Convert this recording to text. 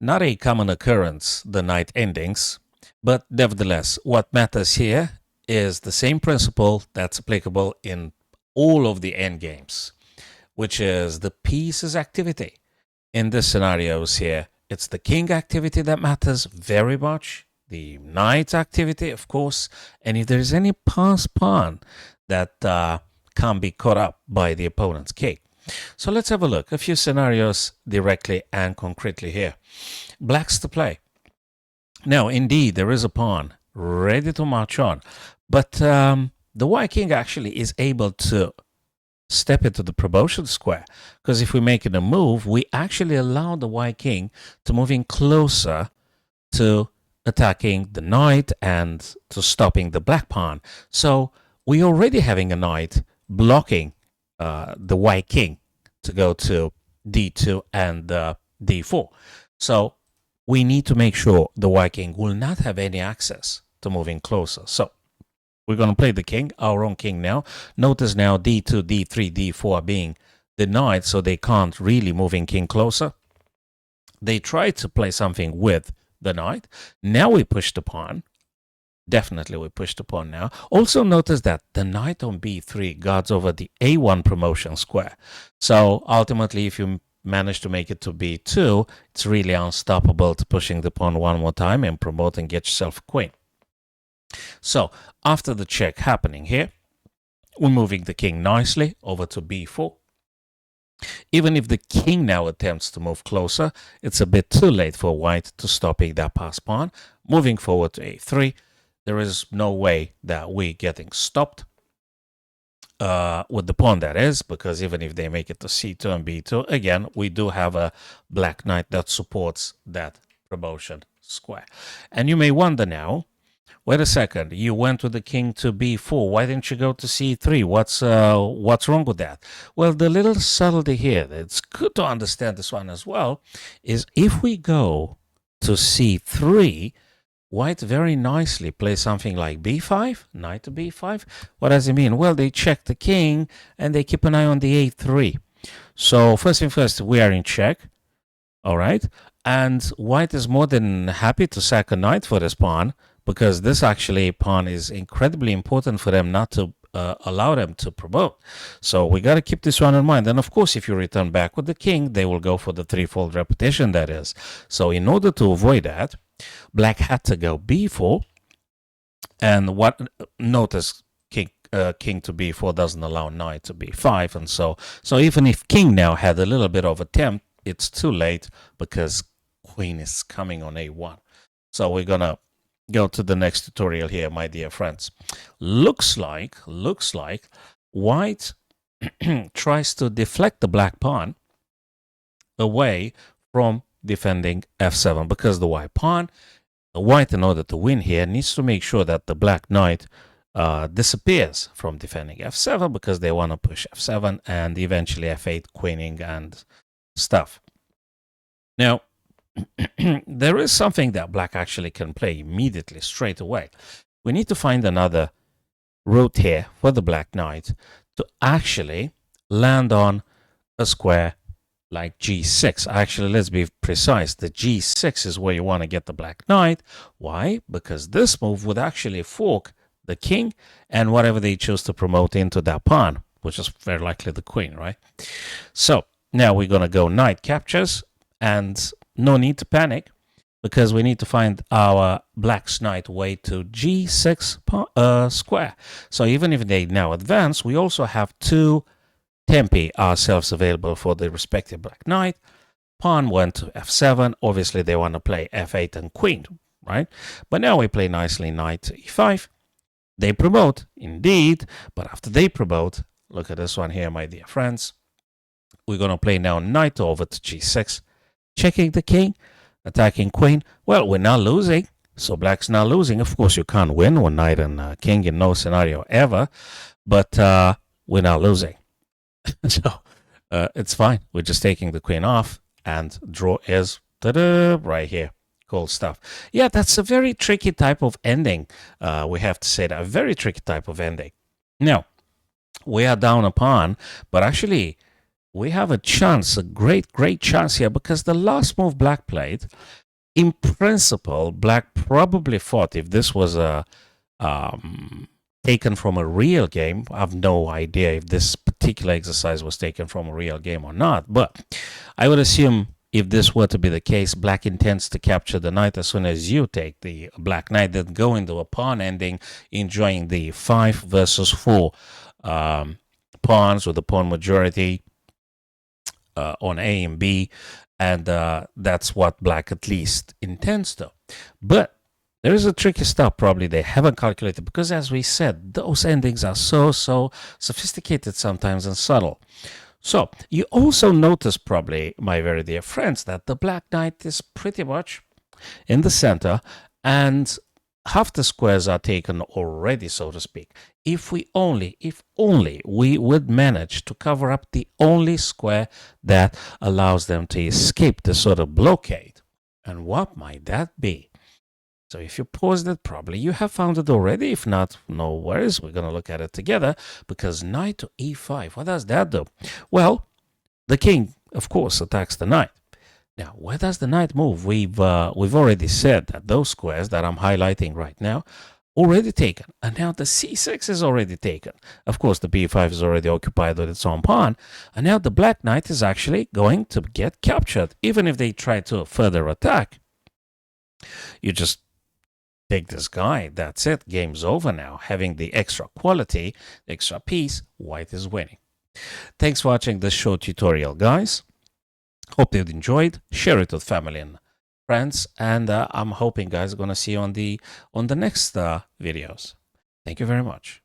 Not a common occurrence, the knight endings, but nevertheless, what matters here is the same principle that's applicable in all of the endgames, which is the pieces activity. In this scenarios here, it's the king activity that matters very much, the knight activity, of course, and if there's any pass pawn that can't be caught up by the opponent's king. So let's have a look. A few scenarios directly and concretely here. Black's to play. Now, indeed, there is a pawn ready to march on, but the white king actually is able to step into the promotion square, because if we make it a move, we actually allow the white king to move in closer to attacking the knight and to stopping the black pawn. So we already having a knight blocking the white king to go to d2 and d4. So we need to make sure the white king will not have any access to moving closer. So we're going to play the king, our own king now. Notice now d2, d3, d4 being denied, so they can't really move in king closer. They try to play something with the knight. Now we push the pawn. Definitely we push the pawn now. Also notice that the knight on b3 guards over the a1 promotion square. So ultimately, if you manage to make it to b2, it's really unstoppable to pushing the pawn one more time and promote and get yourself a queen. So after the check happening here, we're moving the king nicely over to b4. Even if the king now attempts to move closer, it's a bit too late for white to stopping that pass pawn. Moving forward to a3, there is no way that we're getting stopped with the pawn, that is, because even if they make it to c2 and b2, again, we do have a black knight that supports that promotion square. And you may wonder now, wait a second, you went with the king to b4. Why didn't you go to c3? What's wrong with that? Well, the little subtlety here, it's good to understand this one as well, is if we go to c3, white very nicely plays something like b5, knight to b5. What does it mean? Well, they check the king and they keep an eye on the a3. So first thing first, we are in check. All right. And white is more than happy to sack a knight for this pawn, because this actually pawn is incredibly important for them not to allow them to promote. So we got to keep this one in mind. And of course, if you return back with the king, they will go for the threefold repetition, that is. So in order to avoid that, black had to go b4. And what notice, king to b4 doesn't allow knight to b5. And so even if king now had a little bit of attempt, it's too late because queen is coming on a1. So we're going to go to the next tutorial here, my dear friends. Looks like white tries to deflect the black pawn away from defending f7, because the white pawn, white, in order to win here, needs to make sure that the black knight disappears from defending f7, because they want to push f7 and eventually f8, queening and stuff. Now, there is something that black actually can play immediately, straight away. We need to find another route here for the black knight to actually land on a square like g6. Actually, let's be precise. The g6 is where you want to get the black knight. Why? Because this move would actually fork the king and whatever they choose to promote into that pawn, which is very likely the queen, right? So now we're going to go knight captures, and no need to panic, because we need to find our black's knight way to g6 square. So even if they now advance, we also have two tempi ourselves available for the respective black knight. Pawn went to f7. Obviously, they want to play f8 and queen, right? But now we play nicely knight to e5. They promote, indeed, but after they promote, look at this one here, my dear friends. We're going to play now knight over to g6. Checking the king, attacking queen. Well, we're not losing, so black's not losing. Of course, you can't win with knight and king in no scenario ever, but we're not losing. So it's fine. We're just taking the queen off, and draw is right here. Cool stuff. Yeah, that's a very tricky type of ending. We have to say that, a very tricky type of ending. Now, we are down a pawn, but actually, we have a chance, a great chance here, because the last move black played, in principle, black probably thought if this was a taken from a real game. I have no idea if this particular exercise was taken from a real game or not, but I would assume if this were to be the case, black intends to capture the knight as soon as you take the black knight, then go into a pawn ending, enjoying the 5 versus 4 pawns with the pawn majority on A and B, and that's what black at least intends to. But there is a tricky stuff probably they haven't calculated, because as we said, those endings are so sophisticated sometimes and subtle. So you also notice probably, my very dear friends, that the black knight is pretty much in the center and half the squares are taken already, so to speak. If only we would manage to cover up the only square that allows them to escape this sort of blockade. And what might that be? So if you paused it, probably you have found it already. If not, no worries. We're going to look at it together, because knight to e5, what does that do? Well, the king, of course, attacks the knight. Now, where does the knight move? We've already said that those squares that I'm highlighting right now already taken, and now the c6 is already taken. Of course, the b5 is already occupied with its own pawn, and now the black knight is actually going to get captured. Even if they try to further attack, you just take this guy. That's it. Game's over now. Having the extra quality, the extra piece, white is winning. Thanks for watching this short tutorial, guys. Hope you've enjoyed. Share it with family and friends, and I'm hoping, guys, are going to see you on the next videos. Thank you very much.